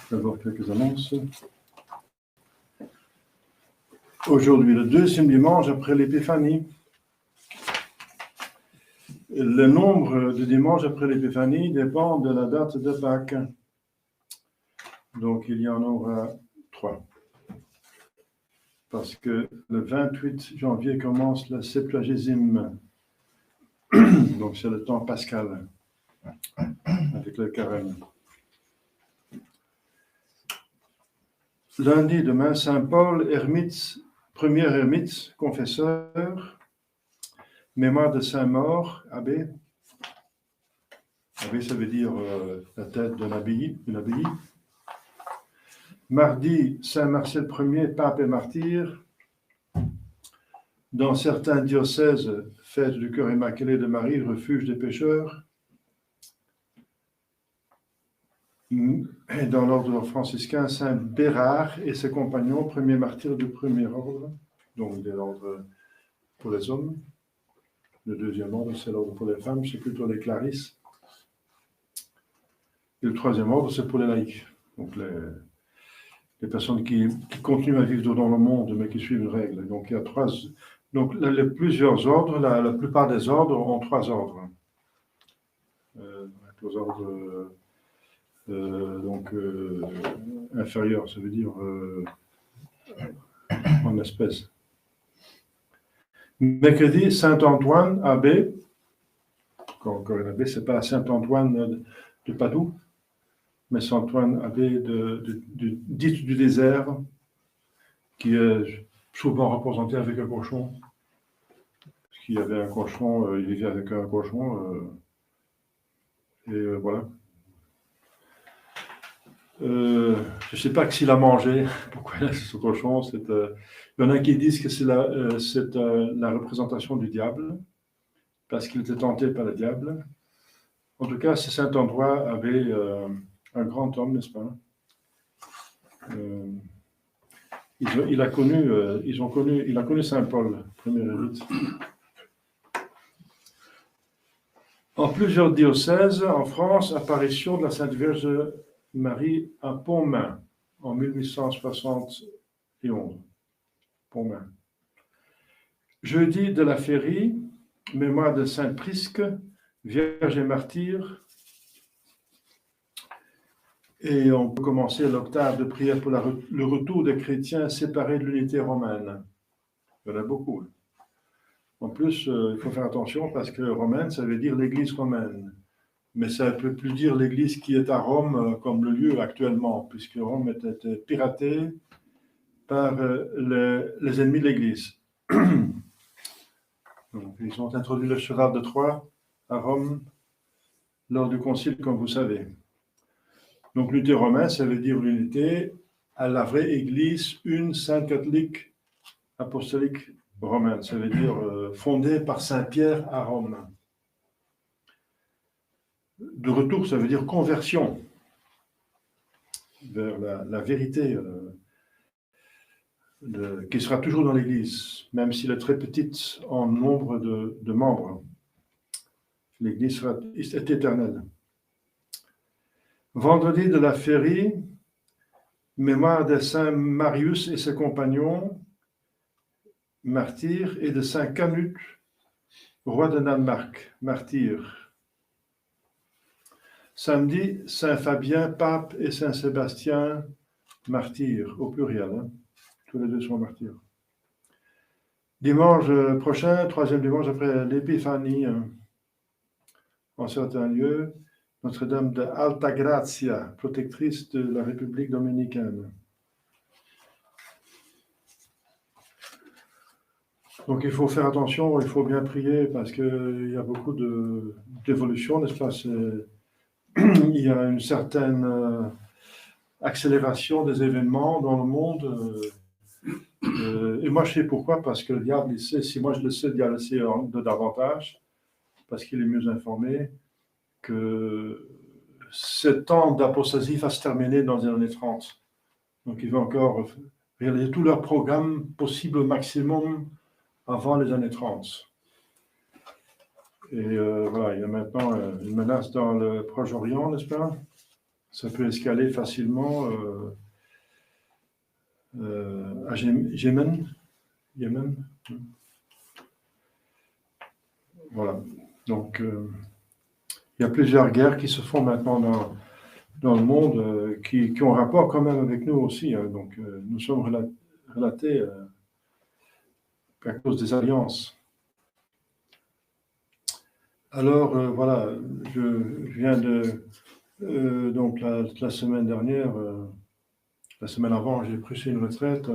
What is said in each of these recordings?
D'abord quelques annonces. Aujourd'hui, le deuxième dimanche après l'Épiphanie. Le nombre de dimanches après l'Épiphanie dépend de la date de Pâques. Donc, il y en aura 3. Parce que le 28 janvier commence la Septuagésime. Donc, c'est le temps pascal, avec le carême. Lundi, demain, Saint Paul, ermite, premier ermite, confesseur, mémoire de Saint-Maur, abbé. Abbé, ça veut dire la tête d'une abbaye. Mardi, Saint Marcel Ier, pape et martyr. Dans certains diocèses, fête du cœur immaculé de Marie, refuge des pécheurs. Et dans l'ordre franciscain, Saint Bérard et ses compagnons, premier martyr du premier ordre, donc de l'ordre pour les hommes. Le deuxième ordre, c'est l'ordre pour les femmes, c'est plutôt les clarisses. Et le troisième ordre, c'est pour les laïcs, donc les personnes qui continuent à vivre dans le monde, mais qui suivent une règle. Donc il y a plusieurs ordres, la plupart des ordres ont 3 ordres. Les ordres inférieurs, ça veut dire en espèces. Mercredi, Saint-Antoine, abbé. Encore un abbé, ce n'est pas Saint-Antoine de Padoue, mais Saint-Antoine, abbé dit du désert, qui est souvent représenté avec un cochon. Parce qu'il y avait un cochon, il vivait avec un cochon, voilà. Je ne sais pas s'il a mangé, pourquoi il a ce cochon. Il y en a qui disent que c'est la représentation du diable, parce qu'il était tenté par le diable. En tout cas, c'est Saint-Androis avait un grand homme, n'est-ce pas? Il a connu Saint Paul, premier évêque. En plusieurs diocèses, en France, apparition de la Sainte Vierge Marie à Pontmain, en 1871. Pontmain. Jeudi de la Férie, mémoire de Sainte Prisque, Vierge et martyr. Et on peut commencer l'octave de prière pour le retour des chrétiens séparés de l'unité romaine. Il y en a beaucoup. En plus, il faut faire attention parce que romaine, ça veut dire l'église romaine. Mais ça ne peut plus dire l'église qui est à Rome comme le lieu actuellement, puisque Rome était piratée par les ennemis de l'église. Donc, ils ont introduit le cheval de Troie à Rome lors du concile, comme vous savez. Donc, l'unité romaine, ça veut dire l'unité à la vraie église, une sainte catholique apostolique romaine. Ça veut dire fondée par Saint Pierre à Rome. De retour, ça veut dire conversion vers la vérité qui sera toujours dans l'Église, même s'il est très petite en nombre de membres. L'Église est éternelle. Vendredi de la Férie, mémoire de Saint Marius et ses compagnons, martyrs, et de Saint Canute, roi de Danemark, martyr. Samedi, Saint Fabien, pape, et Saint Sébastien, martyr, au pluriel. Hein. Tous les deux sont martyrs. Dimanche prochain, 3e dimanche après l'Épiphanie, en certains lieux, Notre-Dame de Altagracia, protectrice de la République dominicaine. Donc il faut faire attention, il faut bien prier parce qu'il y a beaucoup d'évolution, n'est-ce pas? Il y a une certaine accélération des événements dans le monde. Et moi, je sais pourquoi, parce que le diable, il sait, si moi je le sais, le diable le sait de davantage, parce qu'il est mieux informé, que ce temps d'apostasie va se terminer dans les années 30. Donc il va encore réaliser tout leur programme possible au maximum avant les années 30. Et voilà, il y a maintenant une menace dans le Proche-Orient, n'est-ce pas? ça peut escaler facilement à Yémen. Voilà. Donc, il y a plusieurs guerres qui se font maintenant dans le monde qui ont rapport quand même avec nous aussi. Hein. Donc, nous sommes relatés à cause des alliances. Alors, voilà, je viens de... donc, la semaine dernière, la semaine avant, j'ai pris une retraite.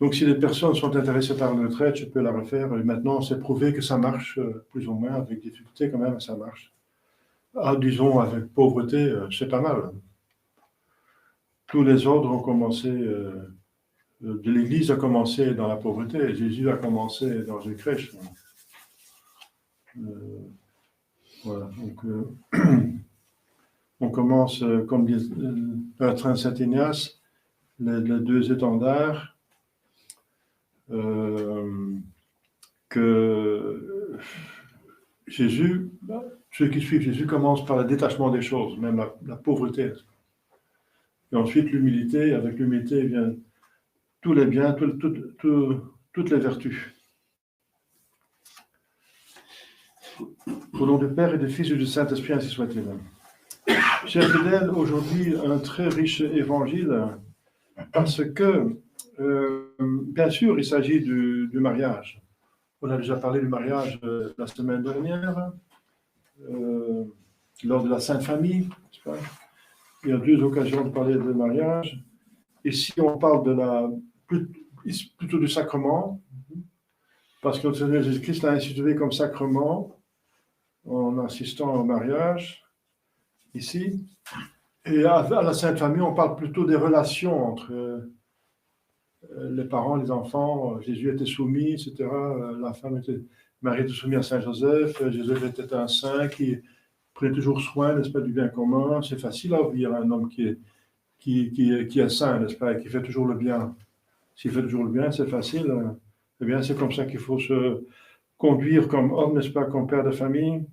Donc, si les personnes sont intéressées par une retraite, je peux la refaire. Et maintenant, c'est prouvé que ça marche, plus ou moins, avec difficulté quand même, ça marche. Ah, disons, avec pauvreté, c'est pas mal. Tous les ordres ont commencé, de l'Église a commencé dans la pauvreté. Jésus a commencé dans une crèche. Voilà, donc on commence, comme dit Bertrand Saint-Ignace, les deux étendards, que Jésus, ceux qui suivent Jésus commencent par le détachement des choses, même la pauvreté. Et ensuite l'humilité, avec l'humilité viennent tous les biens, toutes les vertus. Au nom du Père et du Fils et du Saint-Esprit, ainsi soit-il. Chers fidèles, aujourd'hui, un très riche évangile, parce que, bien sûr, il s'agit du mariage. On a déjà parlé du mariage la semaine dernière, lors de la Sainte Famille. Il y a deux occasions de parler de mariage. Ici, on parle plutôt du sacrement, parce que notre Seigneur Jésus-Christ l'a institué comme sacrement en assistant au mariage, ici. Et à la Sainte Famille, on parle plutôt des relations entre les parents, les enfants. Jésus était soumis, etc. Marie était soumise à Saint Joseph. Joseph était un saint qui prenait toujours soin, n'est-ce pas, du bien commun. C'est facile à vivre un homme qui est saint, n'est-ce pas, et qui fait toujours le bien. S'il fait toujours le bien, c'est facile. Eh bien, c'est comme ça qu'il faut se conduire comme homme, n'est-ce pas, comme père de famille.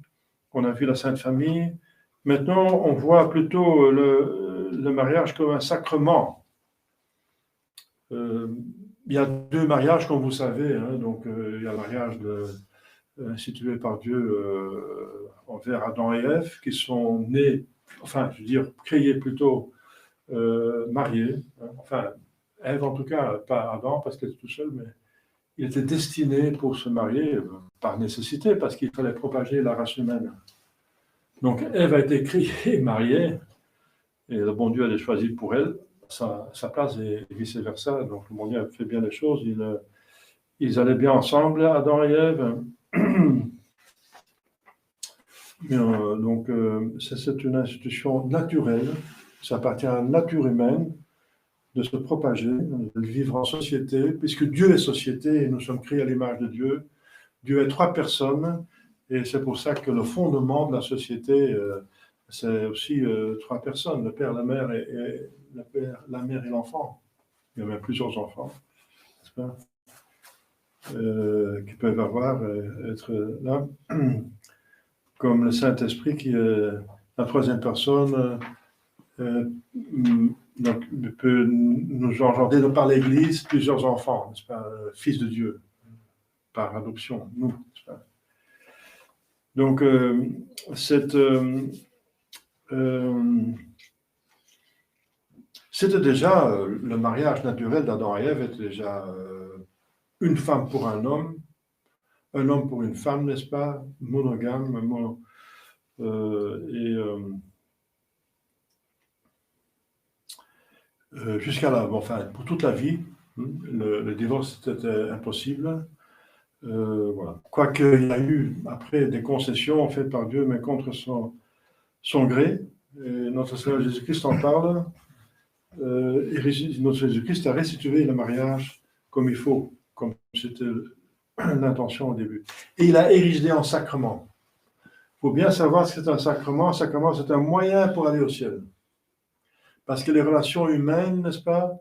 On a vu la Sainte Famille. Maintenant, on voit plutôt le mariage comme un sacrement. Il y a deux mariages, comme vous savez. Hein, donc, il y a le mariage institué par Dieu envers Adam et Ève, qui sont nés, enfin, je veux dire, créés plutôt mariés. Hein, enfin, Ève en tout cas, pas Adam, parce qu'elle était tout seul, mais il était destiné pour se marier par nécessité, parce qu'il fallait propager la race humaine. Donc, Ève a été créée, mariée, et le bon Dieu a choisi pour elle sa place et vice-versa. Donc, le bon Dieu a fait bien les choses. Ils allaient bien ensemble, Adam et Ève. Donc, c'est une institution naturelle. Ça appartient à la nature humaine de se propager, de vivre en société, puisque Dieu est société et nous sommes créés à l'image de Dieu. Dieu est trois personnes. Et c'est pour ça que le fondement de la société, c'est aussi trois personnes, le père, la mère et la mère et l'enfant. Il y a même plusieurs enfants, n'est-ce pas, qui peuvent être là. Comme le Saint-Esprit qui est la troisième personne, donc, peut nous engendrer de par l'Église plusieurs enfants, n'est-ce pas, fils de Dieu, par adoption, nous, n'est-ce pas. Donc, c'était déjà le mariage naturel d'Adam et Ève était déjà une femme pour un homme pour une femme, n'est-ce pas, monogame, jusqu'à là, enfin, pour toute la vie, le divorce était impossible. Voilà. Quoique il y a eu après des concessions faites par Dieu, mais contre son gré. Et notre Seigneur Jésus-Christ en parle. Notre Jésus-Christ a restitué le mariage comme il faut, comme c'était l'intention au début. Et il a érigé en sacrement. Il faut bien savoir ce que c'est un sacrement. Un sacrement, c'est un moyen pour aller au ciel. Parce que les relations humaines, n'est-ce pas,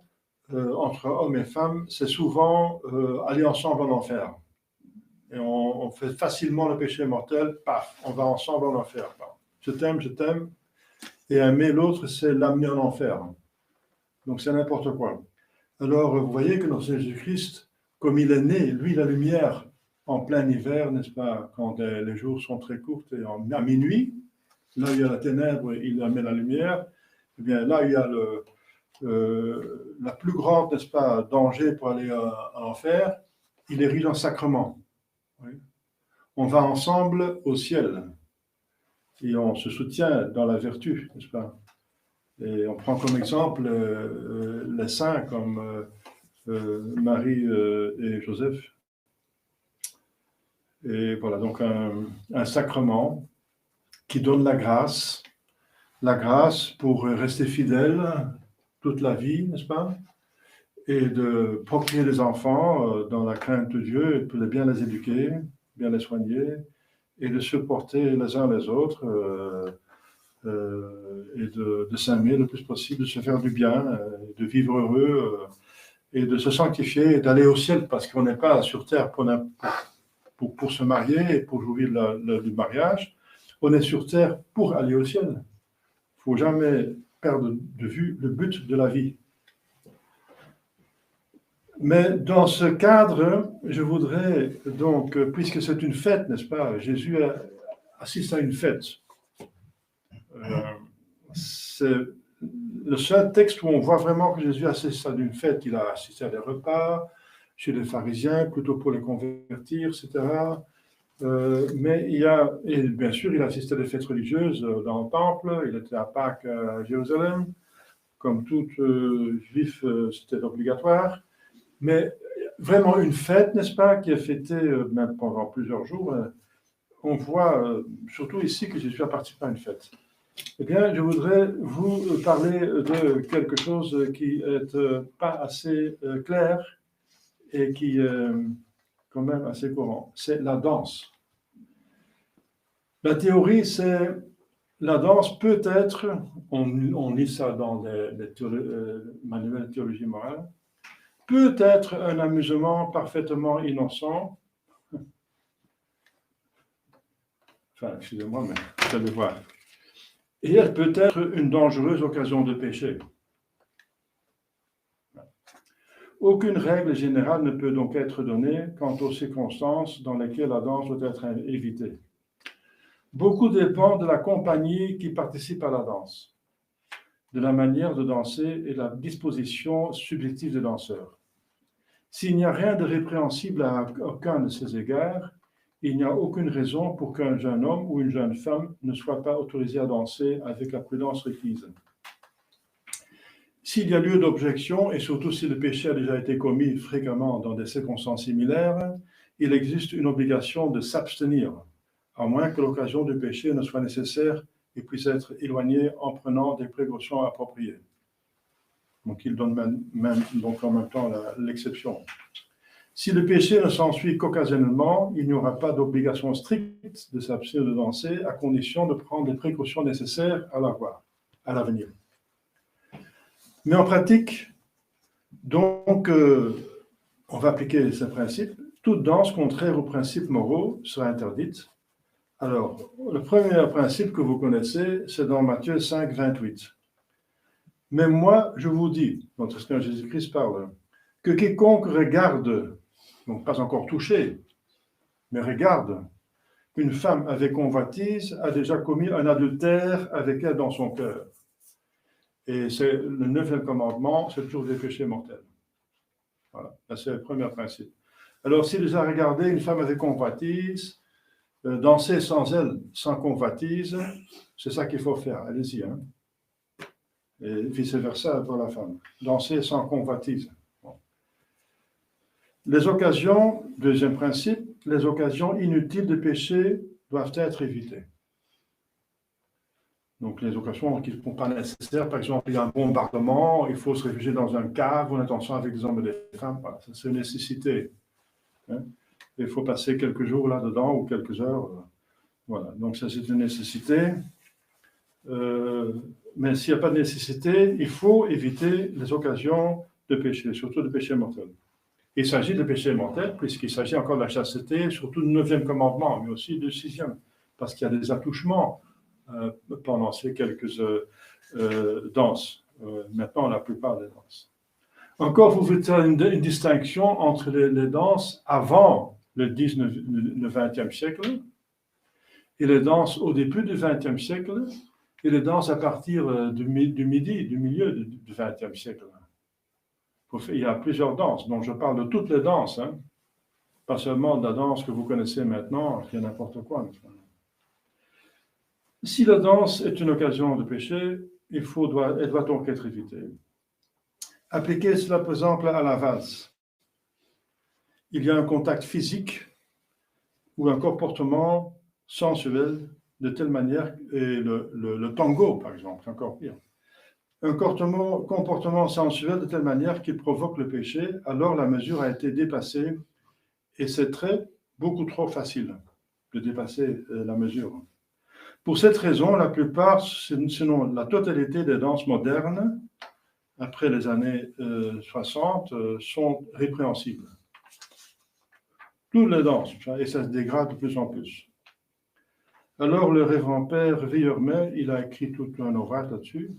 entre hommes et femmes, c'est souvent aller ensemble en enfer. Et on fait facilement le péché mortel, paf, on va ensemble en enfer. Je t'aime, et aimer l'autre, c'est l'amener en enfer. Donc c'est n'importe quoi. Alors vous voyez que dans Jésus-Christ, comme il est né, lui, la lumière, en plein hiver, n'est-ce pas, quand les jours sont très courts et à minuit, là où il y a la ténèbre, il amène la lumière, eh bien là où il y a la plus grande, n'est-ce pas, danger pour aller à l'enfer, il érige un sacrement. Oui. On va ensemble au ciel et on se soutient dans la vertu, n'est-ce pas? Et on prend comme exemple les saints comme Marie et Joseph. Et voilà, donc un sacrement qui donne la grâce pour rester fidèle toute la vie, n'est-ce pas? Et de procréer des enfants dans la crainte de Dieu, et pour bien les éduquer, bien les soigner, et de supporter les uns les autres, et de s'aimer le plus possible, de se faire du bien, de vivre heureux, et de se sanctifier, et d'aller au ciel, parce qu'on n'est pas sur terre pour se marier et pour jouir du mariage, on est sur terre pour aller au ciel. Il ne faut jamais perdre de vue le but de la vie. Mais dans ce cadre, je voudrais donc, puisque c'est une fête, n'est-ce pas, Jésus assiste à une fête. C'est le seul texte où on voit vraiment que Jésus assiste à une fête. Il a assisté à des repas chez les pharisiens, plutôt pour les convertir, etc. Mais et bien sûr, il assistait à des fêtes religieuses dans le temple. Il était à Pâques à Jérusalem. Comme tout juif, c'était obligatoire. Mais vraiment une fête, n'est-ce pas, qui est fêtée même pendant plusieurs jours. On voit, surtout ici, que Jésus a participé à une fête. Eh bien, je voudrais vous parler de quelque chose qui n'est pas assez clair et qui est quand même assez courant. C'est la danse. La théorie, c'est la danse peut être, on lit ça dans les manuels de théologie morale, peut être un amusement parfaitement innocent. Enfin, excusez-moi, mais vous allez voir. Et elle peut être une dangereuse occasion de péché. Aucune règle générale ne peut donc être donnée quant aux circonstances dans lesquelles la danse doit être évitée. Beaucoup dépend de la compagnie qui participe à la danse, de la manière de danser et de la disposition subjective des danseurs. S'il n'y a rien de répréhensible à aucun de ces égards, il n'y a aucune raison pour qu'un jeune homme ou une jeune femme ne soit pas autorisé à danser avec la prudence requise. S'il y a lieu d'objection, et surtout si le péché a déjà été commis fréquemment dans des circonstances similaires, il existe une obligation de s'abstenir, à moins que l'occasion du péché ne soit nécessaire et puisse être éloignée en prenant des précautions appropriées. Donc il donne même donc en même temps l'exception. Si le péché ne s'ensuit qu'occasionnellement, il n'y aura pas d'obligation stricte de s'abstenir de danser, à condition de prendre les précautions nécessaires à l'avenir. Mais en pratique, donc, on va appliquer ce principe. Toute danse contraire aux principes moraux sera interdite. Alors, le premier principe que vous connaissez, c'est dans Matthieu 5, 28. Mais moi, je vous dis, notre Seigneur Jésus-Christ parle, que quiconque regarde, donc pas encore touché, mais regarde, une femme avec convoitise a déjà commis un adultère avec elle dans son cœur. Et c'est le 9e commandement, c'est toujours des péchés mortels. Voilà, c'est le premier principe. Alors, s'il déjà regardé une femme avec convoitise, danser sans elle, sans convoitise, c'est ça qu'il faut faire. Allez-y, hein. Et vice-versa pour la femme. Danser sans convoitise. Bon. Les occasions, deuxième principe, les occasions inutiles de péché doivent être évitées. Donc les occasions qui ne sont pas nécessaires, par exemple, il y a un bombardement, il faut se réfugier dans un cave, on est ensemble avec des hommes et des femmes, voilà, ça c'est une nécessité. Hein. Il faut passer quelques jours là-dedans ou quelques heures. Voilà, donc ça c'est une nécessité. Mais s'il n'y a pas de nécessité, il faut éviter les occasions de péché, surtout de péché mortel. Il s'agit de péché mortel, puisqu'il s'agit encore de la chasteté, surtout du 9e commandement, mais aussi du 6e, parce qu'il y a des attouchements pendant ces quelques danses. Maintenant, la plupart des danses. Encore, vous faites une distinction entre les danses avant le 20e siècle et les danses au début du 20e siècle et les danses à partir du milieu du 20e siècle. Il y a plusieurs danses, donc je parle de toutes les danses, hein, pas seulement de la danse que vous connaissez maintenant, qui est n'importe quoi. Si la danse est une occasion de péché, elle doit donc être évitée. Appliquez cela, par exemple, à la valse. Il y a un contact physique ou un comportement sensuel de telle manière, et le tango, par exemple, c'est encore pire. Un comportement sensuel de telle manière qu'il provoque le péché, alors la mesure a été dépassée et c'est beaucoup trop facile de dépasser la mesure. Pour cette raison, la plupart, sinon la totalité des danses modernes, après les années 60, sont répréhensibles. Toutes les danses, et ça se dégrade de plus en plus. Alors le révérend père Villermet, il a écrit tout un ouvrage là-dessus.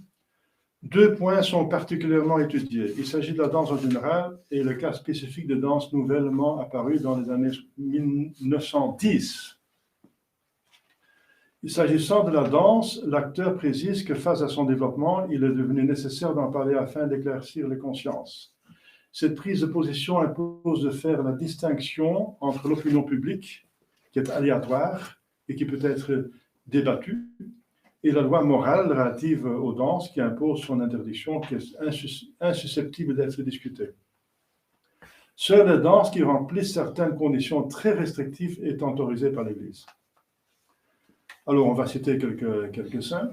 2 points sont particulièrement étudiés. Il s'agit de la danse en général et le cas spécifique de danse nouvellement apparue dans les années 1910. S'agissant de la danse, l'acteur précise que face à son développement, il est devenu nécessaire d'en parler afin d'éclaircir les consciences. Cette prise de position impose de faire la distinction entre l'opinion publique, qui est aléatoire et qui peut être débattue, et la loi morale relative aux danses qui impose son interdiction, qui est insusceptible d'être discutée. Seules les danses qui remplissent certaines conditions très restrictives étant autorisées par l'Église. Alors, on va citer quelques saints.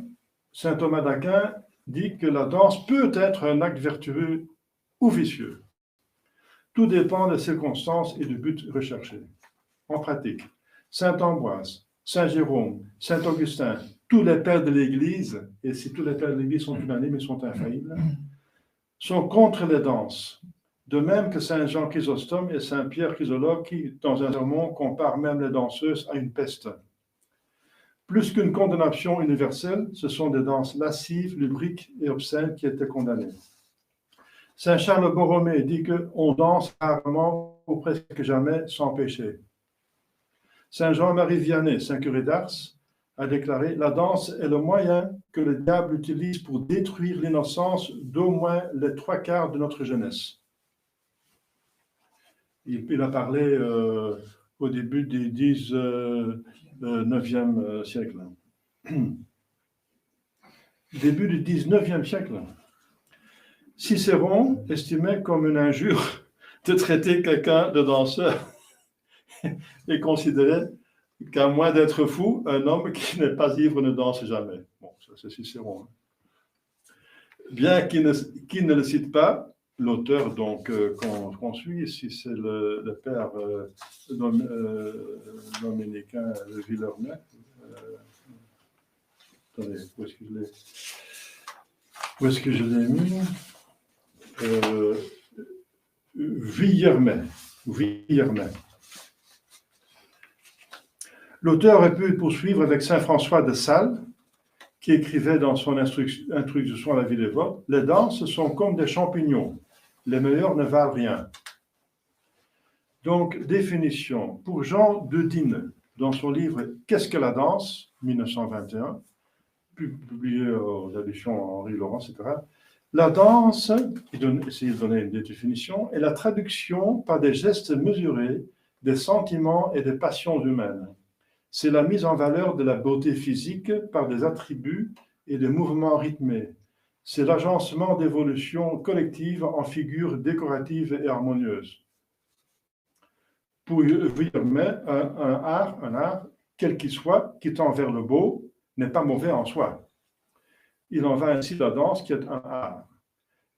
Saint Thomas d'Aquin dit que la danse peut être un acte vertueux ou vicieux. Tout dépend des circonstances et du but recherché. En pratique, Saint Ambroise, Saint Jérôme, Saint Augustin, tous les pères de l'Église, et si tous les pères de l'Église sont unanimes et sont infaillibles, sont contre les danses. De même que Saint Jean Chrysostome et Saint Pierre Chrysologue, qui, dans un sermon, comparent même les danseuses à une peste. Plus qu'une condamnation universelle, ce sont des danses lascives, lubriques et obscènes qui étaient condamnées. Saint Charles Borromée dit qu'on danse rarement ou presque jamais sans péché. Saint Jean-Marie Vianney, Saint curé d'Ars, a déclaré « La danse est le moyen que le diable utilise pour détruire l'innocence d'au moins les 3/4 de notre jeunesse. » Il a parlé au début du 19e siècle. Début du 19e siècle. Cicéron estimait comme une injure de traiter quelqu'un de danseur et considérait qu'à moins d'être fou, un homme qui n'est pas ivre ne danse jamais. Bon, ça c'est Cicéron. Bien qu'il ne le cite pas, l'auteur donc qu'on suit ici, c'est le père dominicain de Villermet. Attendez, où est-ce que je l'ai mis Villermet. L'auteur aurait pu poursuivre avec saint François de Sales, qui écrivait dans son introduction à la vie dévote, « Les danses sont comme des champignons, les meilleurs ne valent rien. » Donc, définition. Pour Jean Dedine, dans son livre « Qu'est-ce que la danse ?» 1921, publié aux éditions Henri Laurent, etc. La danse, essayez de donner une définition, est la traduction par des gestes mesurés des sentiments et des passions humaines. C'est la mise en valeur de la beauté physique par des attributs et des mouvements rythmés. C'est l'agencement d'évolutions collectives en figures décoratives et harmonieuses. Pour Villermet, un art, quel qu'il soit, qui tend vers le beau, n'est pas mauvais en soi. Il en va ainsi de la danse qui est un art.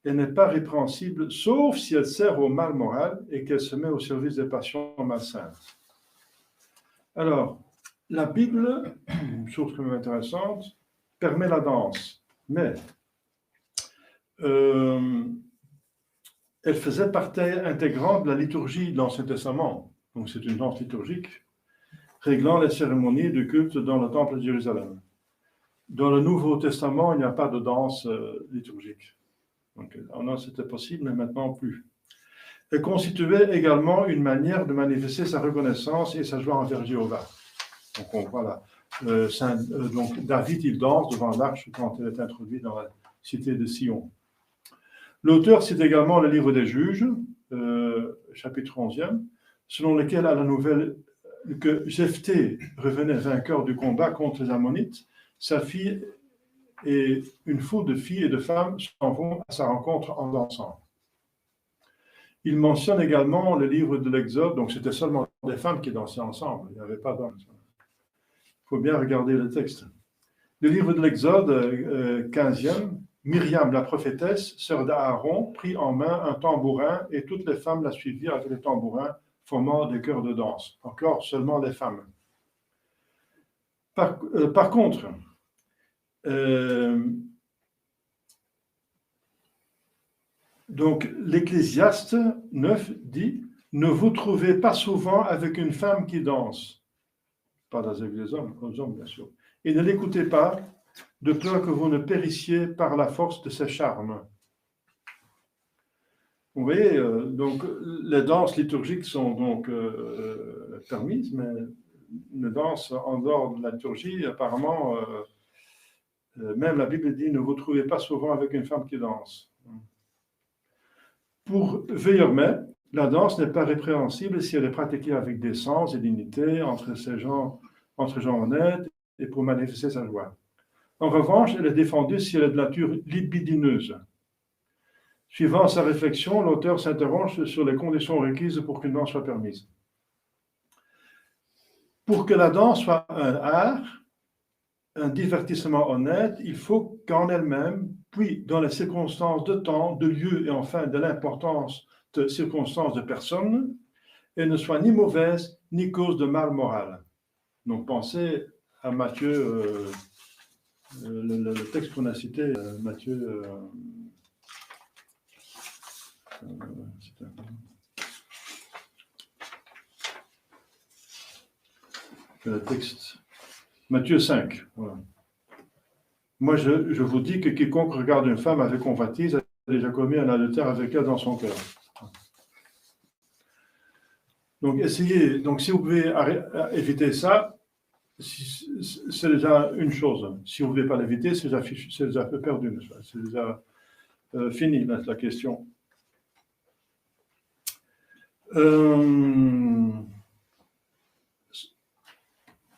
Elle n'est pas répréhensible, sauf si elle sert au mal moral et qu'elle se met au service des passions malsaines. Alors, la Bible, une source quand même intéressante, permet la danse, mais elle faisait partie intégrante de la liturgie de l'Ancien Testament. Donc c'est une danse liturgique, réglant les cérémonies de culte dans le temple de Jérusalem. Dans le Nouveau Testament, il n'y a pas de danse liturgique. Donc, c'était possible, mais maintenant plus. Elle constituait également une manière de manifester sa reconnaissance et sa joie envers Jéhovah. Donc, voilà. Donc, David, il danse devant l'arche quand elle est introduite dans la cité de Sion. L'auteur cite également le livre des Juges, chapitre 11e, selon lequel, à la nouvelle que Jephthé revenait vainqueur du combat contre les Ammonites, sa fille et une foule de filles et de femmes s'en vont à sa rencontre en dansant. Il mentionne également le livre de l'Exode, donc c'était seulement des femmes qui dansaient ensemble, il n'y avait pas d'hommes. Il faut bien regarder le texte. Le livre de l'Exode, 15e, Myriam, la prophétesse, sœur d'Aaron, prit en main un tambourin et toutes les femmes la suivirent avec les tambourins, formant des chœurs de danse. Encore seulement les femmes. Par contre, donc l'Ecclésiaste 9 dit « Ne vous trouvez pas souvent avec une femme qui danse ». Pas avec les hommes, aux hommes bien sûr. Et ne l'écoutez pas, de peur que vous ne périssiez par la force de ses charmes. Vous voyez, donc les danses liturgiques sont donc permises, mais les danses en dehors de la liturgie, apparemment, même la Bible dit « Ne vous trouvez pas souvent avec une femme qui danse ». Pour Vuillermet, la danse n'est pas répréhensible si elle est pratiquée avec décence et dignité entre gens honnêtes et pour manifester sa joie. En revanche, elle est défendue si elle est de nature libidineuse. Suivant sa réflexion, l'auteur s'interroge sur les conditions requises pour qu'une danse soit permise. Pour que la danse soit un art, un divertissement honnête, il faut qu'en elle-même, puis dans les circonstances de temps, de lieu et enfin de l'importance de circonstances de personnes, elle ne soit ni mauvaise ni cause de mal moral. Donc pensez à Matthieu, le texte qu'on a cité, Matthieu. Le texte. Matthieu 5. Voilà. Moi, je vous dis que quiconque regarde une femme avec convoitise a déjà commis un adultère avec elle dans son cœur. Donc, essayez. Donc, si vous pouvez éviter ça, c'est déjà une chose. Si vous ne pouvez pas l'éviter, c'est déjà perdu. C'est déjà fini, la question.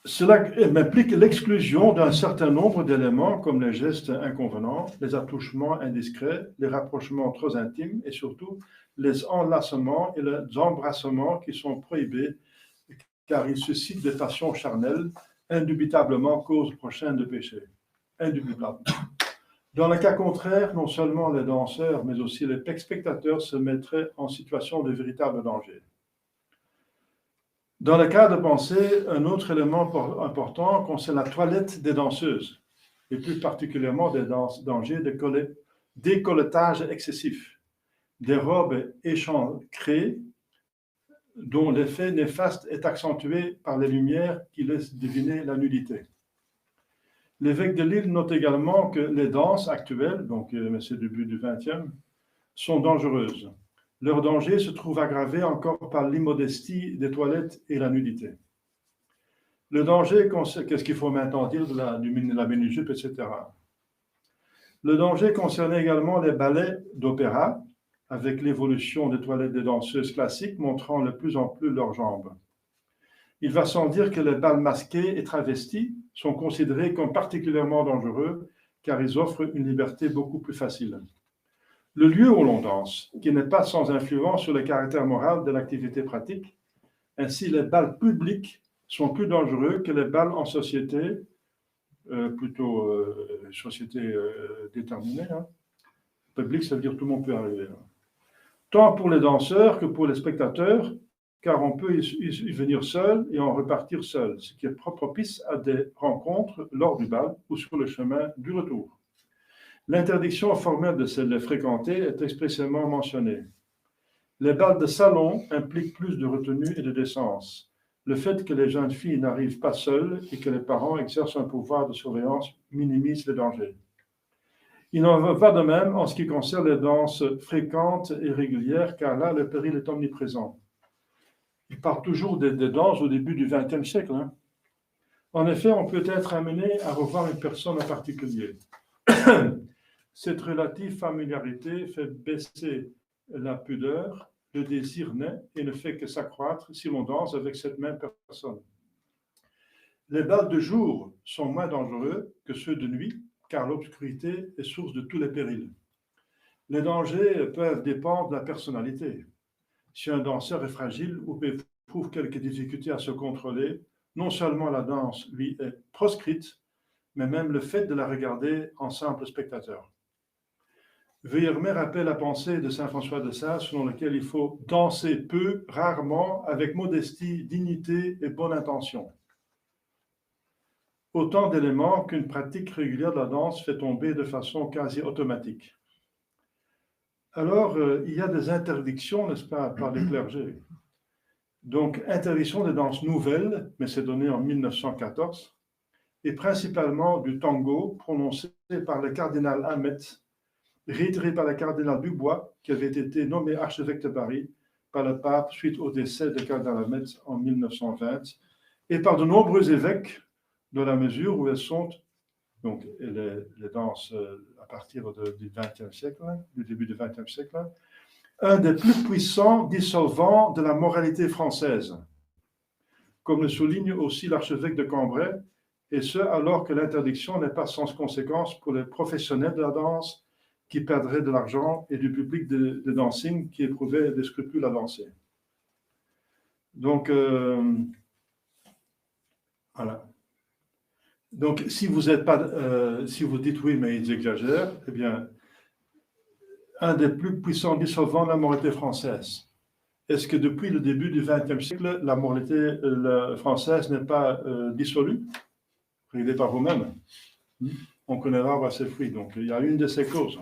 Cela implique l'exclusion d'un certain nombre d'éléments comme les gestes inconvenants, les attouchements indiscrets, les rapprochements trop intimes et surtout les enlacements et les embrassements qui sont prohibés car ils suscitent des passions charnelles, indubitablement cause prochaine de péché. Indubitable. Dans le cas contraire, non seulement les danseurs, mais aussi les spectateurs se mettraient en situation de véritable danger. Dans le cas de pensée, un autre élément important concerne la toilette des danseuses, et plus particulièrement des dangers de décolletage excessif, des robes échancrées dont l'effet néfaste est accentué par les lumières qui laissent deviner la nudité. L'évêque de Lille note également que les danses actuelles, donc c'est début du XXe, sont dangereuses. Leur danger se trouve aggravé encore par l'immodestie des toilettes et la nudité. Le danger, qu'est-ce qu'il faut maintenant dire de la mini-jupe, etc. Le danger concerne également les ballets d'opéra, avec l'évolution des toilettes des danseuses classiques montrant de plus en plus leurs jambes. Il va sans dire que les bals masqués et travestis sont considérés comme particulièrement dangereux, car ils offrent une liberté beaucoup plus facile. Le lieu où l'on danse, qui n'est pas sans influence sur le caractère moral de l'activité pratique, ainsi les bals publics sont plus dangereux que les bals en société, société déterminée. Public, ça veut dire tout le monde peut arriver. Tant pour les danseurs que pour les spectateurs, car on peut y venir seul et en repartir seul, ce qui est propice à des rencontres lors du bal ou sur le chemin du retour. L'interdiction formelle de les fréquenter est expressément mentionnée. Les bals de salon impliquent plus de retenue et de décence. le fait que les jeunes filles n'arrivent pas seules et que les parents exercent un pouvoir de surveillance minimise les dangers. Il n'en va pas de même en ce qui concerne les danses fréquentes et régulières, car là, le péril est omniprésent. Il parle toujours des danses au début du XXe siècle. Hein. En effet, on peut être amené à revoir une personne en particulier. Cette relative familiarité fait baisser la pudeur, le désir naît et ne fait que s'accroître si l'on danse avec cette même personne. Les bals de jour sont moins dangereux que ceux de nuit, car l'obscurité est source de tous les périls. Les dangers peuvent dépendre de la personnalité. Si un danseur est fragile ou éprouve quelques difficultés à se contrôler, non seulement la danse lui est proscrite, mais même le fait de la regarder en simple spectateur. Vuillermet rappelle la pensée de saint François de Sales selon laquelle il faut danser peu, rarement, avec modestie, dignité et bonne intention. Autant d'éléments qu'une pratique régulière de la danse fait tomber de façon quasi automatique. Alors, il y a des interdictions, n'est-ce pas, par les clergés. Donc, interdiction des danses nouvelles, mais c'est donné en 1914, et principalement du tango, prononcé par le cardinal Hamet, réitéré par le cardinal Dubois, qui avait été nommé archevêque de Paris par le pape suite au décès du cardinal Hamet en 1920, et par de nombreux évêques, dans la mesure où elles sont, donc les danses à partir du XXe siècle, du début du XXe siècle, un des plus puissants dissolvants de la moralité française, comme le souligne aussi l'archevêque de Cambrai, et ce alors que l'interdiction n'est pas sans conséquence pour les professionnels de la danse qui perdraient de l'argent et du public de dancing qui éprouvait des scrupules à danser. Donc, voilà. Donc, si vous êtes pas, si vous dites oui, mais ils exagèrent, eh bien, un des plus puissants dissolvants de la moralité française. Est-ce que depuis le début du XXe siècle, la moralité française n'est pas dissolue? Regardez par vous-même. On connaît l'arbre à ses fruits. Donc, il y a une de ces causes.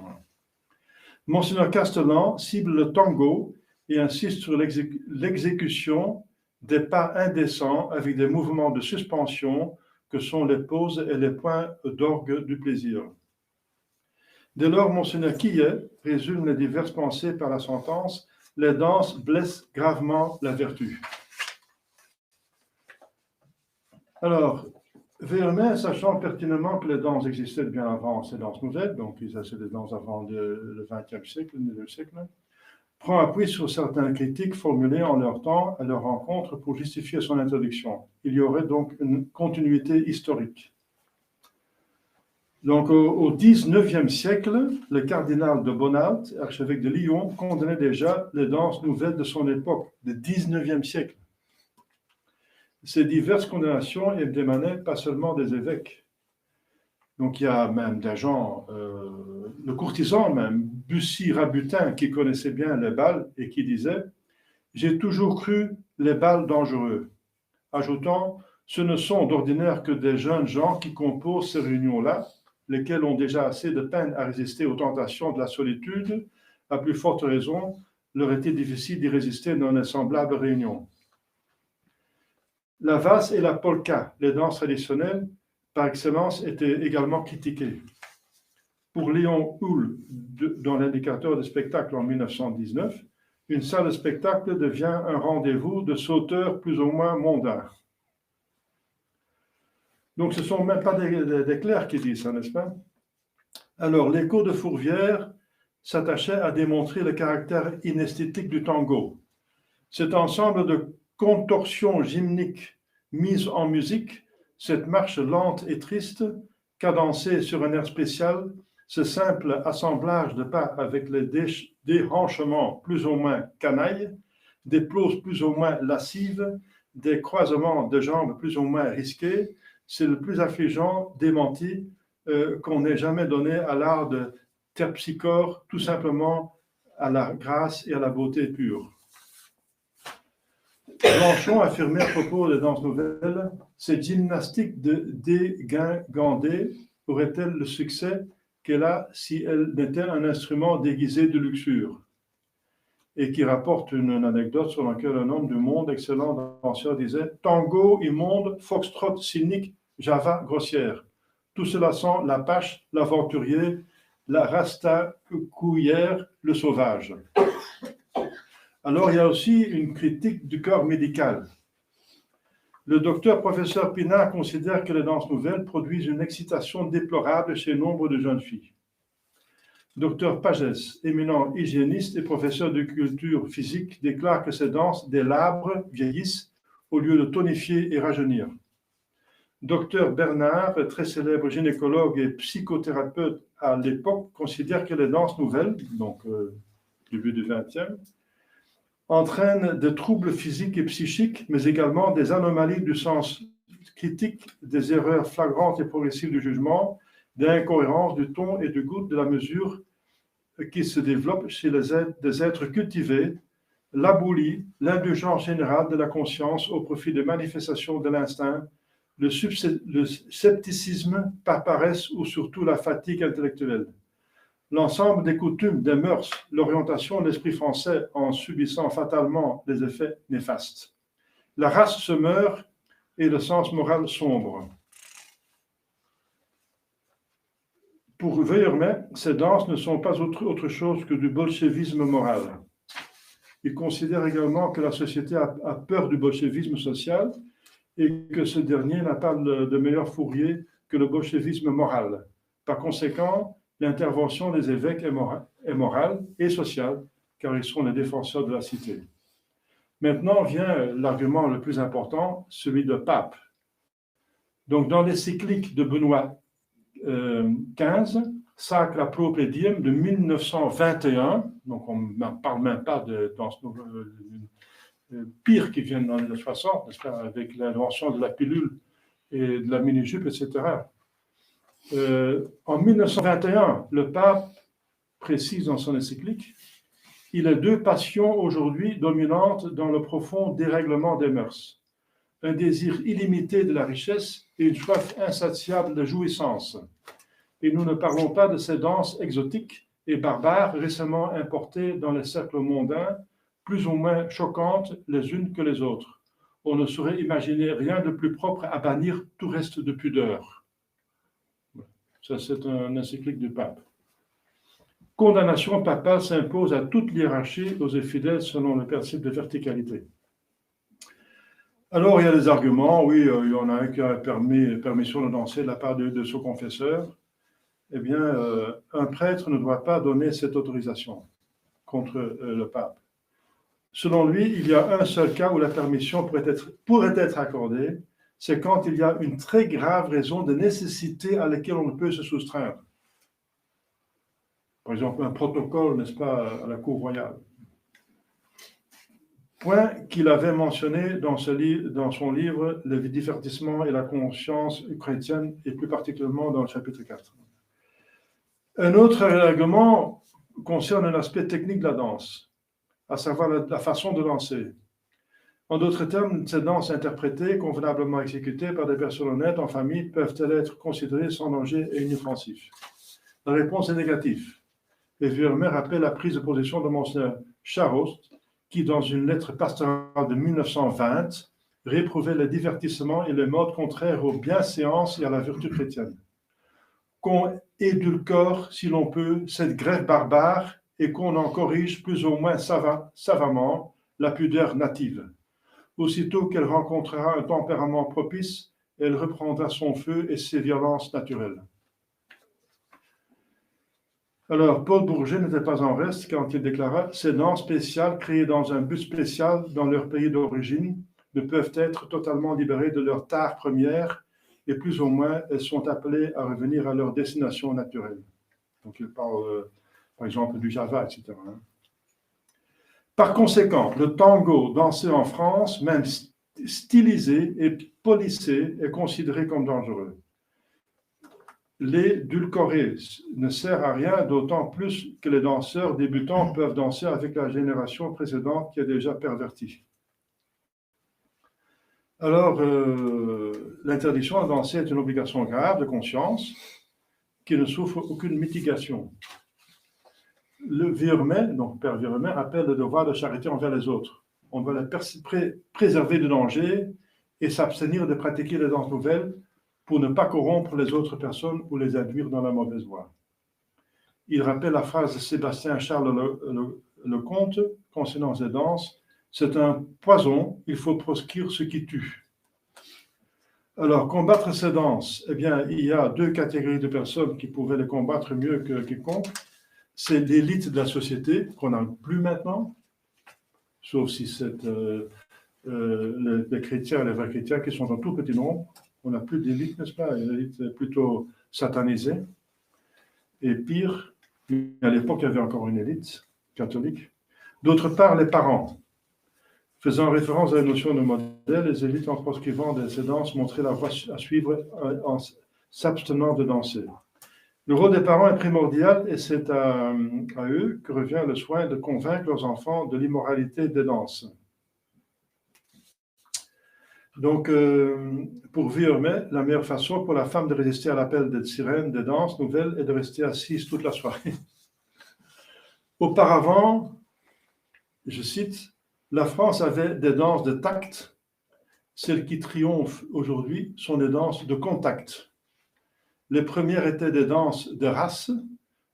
Monseigneur Castellan cible le tango et insiste sur l'exécution des pas indécents avec des mouvements de suspension que sont les pauses et les points d'orgue du plaisir. Dès lors, Monseigneur Quillet résume les diverses pensées par la sentence « Les danses blessent gravement la vertu ». Alors, Vuillermet, sachant pertinemment que les danses existaient bien avant ces danses nouvelles, donc ils avaient des danses avant le XXe siècle, le XIXe siècle, prend appui sur certaines critiques formulées en leur temps à leur rencontre pour justifier son introduction. Il y aurait donc une continuité historique. Donc, au XIXe siècle, le cardinal de Bonald, archevêque de Lyon, condamnait déjà les danses nouvelles de son époque, du XIXe siècle. Ces diverses condamnations émanaient pas seulement des évêques. Donc, il y a même des gens, le courtisan même, Bussy Rabutin, qui connaissait bien les bals et qui disait « J'ai toujours cru les bals dangereux », ajoutant « Ce ne sont d'ordinaire que des jeunes gens qui composent ces réunions-là, lesquels ont déjà assez de peine à résister aux tentations de la solitude, à plus forte raison, leur était difficile d'y résister dans une semblable réunion. » La valse et la polka, les danses traditionnelles, par excellence, étaient également critiquées. Pour Léon Houle, dans l'indicateur de spectacle en 1919, une salle de spectacle devient un rendez-vous de sauteurs plus ou moins mondains. Donc, ce ne sont même pas des clercs qui disent ça, n'est-ce pas? Alors, l'écho de Fourvière s'attachait à démontrer le caractère inesthétique du tango. Cet ensemble de contorsions gymniques mises en musique, cette marche lente et triste, cadencée sur un air spécial, ce simple assemblage de pas avec les déhanchements plus ou moins canailles, des poses plus ou moins lascives, des croisements de jambes plus ou moins risqués, c'est le plus affligeant démenti qu'on ait jamais donné à l'art de terpsichore, tout simplement à la grâce et à la beauté pure. Blanchon affirmait à propos des danses nouvelles, cette gymnastique de dégingandée aurait-elle le succès qu'elle a si elle n'était un instrument déguisé de luxure? et qui rapporte une anecdote selon laquelle un homme du monde, excellent danseur, disait « Tango immonde, foxtrot cynique, java grossière. Tout cela sent l'apache, l'aventurier, la rastacouillère, le sauvage. » Alors, il y a aussi une critique du corps médical. Le docteur professeur Pinard considère que les danses nouvelles produisent une excitation déplorable chez nombre de jeunes filles. Dr Pagès, éminent hygiéniste et professeur de culture physique, déclare que ces danses délabrent, vieillissent, au lieu de tonifier et rajeunir. Dr Bernard, très célèbre gynécologue et psychothérapeute à l'époque, considère que les danses nouvelles, donc début du XXe, entraînent des troubles physiques et psychiques, mais également des anomalies du sens critique, des erreurs flagrantes et progressives du jugement, des incohérences du ton et du goût de la mesure qui se développent chez des êtres cultivés, l'abolie, l'indulgence générale de la conscience au profit des manifestations de l'instinct, le scepticisme par paresse ou surtout la fatigue intellectuelle. L'ensemble des coutumes, des mœurs, l'orientation de l'esprit français en subissant fatalement les effets néfastes. La race se meurt et le sens moral sombre. Pour Vuillermet, ces danses ne sont pas autre chose que du bolchevisme moral. Il considère également que la société a peur du bolchevisme social et que ce dernier n'a pas de meilleur fourrier que le bolchevisme moral. Par conséquent, l'intervention des évêques est morale et sociale, car ils sont les défenseurs de la cité. Maintenant vient l'argument le plus important, celui de pape. Donc, dans l'encyclique de Benoît XV, Sacra Propediem de 1921, donc on ne parle même pas de danse pire qui vient dans les années 60, n'est-ce pas, avec l'invention de la pilule et de la mini-jupe, etc. En 1921, le pape précise dans son encyclique, il y a deux passions aujourd'hui dominantes dans le profond dérèglement des mœurs. Un désir illimité de la richesse et une soif insatiable de jouissance. Et nous ne parlons pas de ces danses exotiques et barbares récemment importées dans les cercles mondains, plus ou moins choquantes les unes que les autres. On ne saurait imaginer rien de plus propre à bannir tout reste de pudeur. Ça, c'est un encyclique du pape. Condamnation papale s'impose à toute hiérarchie aux infidèles selon le principe de verticalité. Alors, il y a des arguments. Oui, il y en a un qui a permission de danser de la part de son confesseur. Eh bien, un prêtre ne doit pas donner cette autorisation contre le pape. Selon lui, il y a un seul cas où la permission pourrait être accordée, c'est quand il y a une très grave raison de nécessité à laquelle on ne peut se soustraire. Par exemple, un protocole, n'est-ce pas, à la cour royale. Point qu'il avait mentionné dans son livre « Le divertissement et la conscience chrétienne » et plus particulièrement dans le chapitre 4. Un autre argument concerne l'aspect technique de la danse, à savoir la façon de danser. En d'autres termes, ces danses interprétées, convenablement exécutées par des personnes honnêtes en famille, peuvent-elles être considérées sans danger et inoffensives? La réponse est négative. Et Vuillermet rappelle la prise de position de Monseigneur Charost, qui, dans une lettre pastorale de 1920, réprouvait le divertissement et les modes contraires aux bienséances et à la vertu chrétienne. Qu'on édulcore, si l'on peut, cette grève barbare et qu'on en corrige plus ou moins savamment la pudeur native. Aussitôt qu'elle rencontrera un tempérament propice, elle reprendra son feu et ses violences naturelles. Alors, Paul Bourget n'était pas en reste quand il déclara « Ces danses spéciales créées dans un but spécial dans leur pays d'origine ne peuvent être totalement libérées de leur tare première et plus ou moins elles sont appelées à revenir à leur destination naturelle. » Donc il parle par exemple du Java, etc. Par conséquent, le tango dansé en France, même stylisé et polissé, est considéré comme dangereux. L'édulcorer ne sert à rien, d'autant plus que les danseurs débutants peuvent danser avec la génération précédente qui est déjà pervertie. Alors, l'interdiction de danser est une obligation grave de conscience qui ne souffre aucune mitigation. le Vuillemin, donc Père Vuillemin, rappelle le devoir de charité envers les autres. On doit les préserver de danger et s'abstenir de pratiquer les danses nouvelles pour ne pas corrompre les autres personnes ou les induire dans la mauvaise voie. Il rappelle la phrase de Sébastien Charles Lecomte concernant ces danses: c'est un poison, il faut proscrire ce qui tue. Alors, combattre ces danses, eh bien, il y a deux catégories de personnes qui pouvaient les combattre mieux que quiconque. C'est l'élite de la société, qu'on n'a plus maintenant, sauf si c'est les chrétiens, les vrais chrétiens qui sont en tout petit nombre. On n'a plus d'élite, n'est-ce pas? Une élite plutôt satanisée. Et pire, à l'époque, il y avait encore une élite catholique. D'autre part, les parents. Faisant référence à la notion de modèle, les élites, en proscrivant ces danses, montraient la voie à suivre en s'abstenant de danser. Le rôle des parents est primordial et c'est à eux que revient le soin de convaincre leurs enfants de l'immoralité des danses. Donc, pour Vuillemin, la meilleure façon pour la femme de résister à l'appel des sirènes, des danses nouvelles, est de rester assise toute la soirée. Auparavant, je cite, la France avait des danses de tact. Celles qui triomphent aujourd'hui sont des danses de contact. Les premières étaient des danses de race,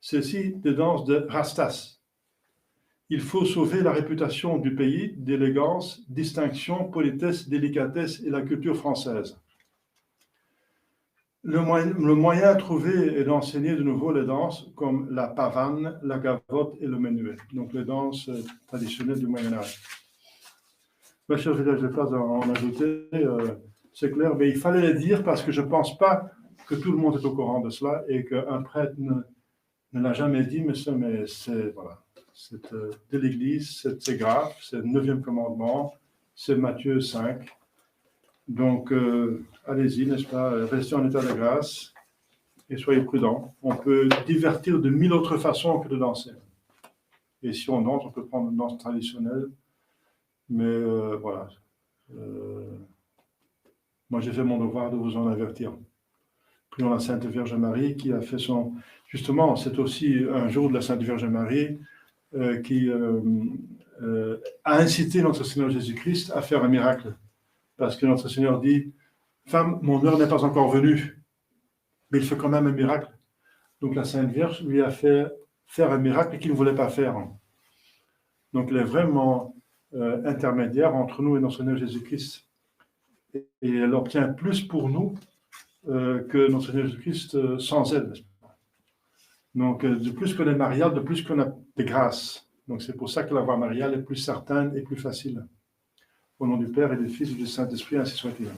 celles-ci des danses de rastas. Il faut sauver la réputation du pays d'élégance, distinction, politesse, délicatesse et la culture française. Le moyen trouvé est d'enseigner de nouveau les danses comme la pavane, la gavotte et le menuet, donc les danses traditionnelles du Moyen-Âge. Ma chère village de place en ajouter, c'est clair, mais il fallait les dire parce que je ne pense pas que tout le monde est au courant de cela et qu'un prêtre ne l'a jamais dit, mais c'est voilà, de l'Église, c'est grave, c'est le 9e commandement, c'est Matthieu 5. Donc, allez-y, n'est-ce pas, restez en état de grâce et soyez prudents. On peut divertir de 1000 autres façons que de danser. Et si on danse, on peut prendre une danse traditionnelle. Mais voilà. Moi, j'ai fait mon devoir de vous en avertir. Prions la Sainte Vierge Marie qui a fait son... Justement, c'est aussi un jour de la Sainte Vierge Marie qui a incité notre Seigneur Jésus-Christ à faire un miracle. Parce que notre Seigneur dit, « Femme, mon heure n'est pas encore venue. » Mais il fait quand même un miracle. Donc la Sainte Vierge lui a fait faire un miracle qu'il ne voulait pas faire. Donc elle est vraiment intermédiaire entre nous et notre Seigneur Jésus-Christ. Et elle obtient plus pour nous que notre Seigneur Jésus-Christ sans elle. Donc de plus qu'on est marial, de plus qu'on a des grâces. Donc c'est pour ça que la voie mariale est plus certaine et plus facile. Au nom du Père et du Fils et du Saint-Esprit, ainsi soit-il.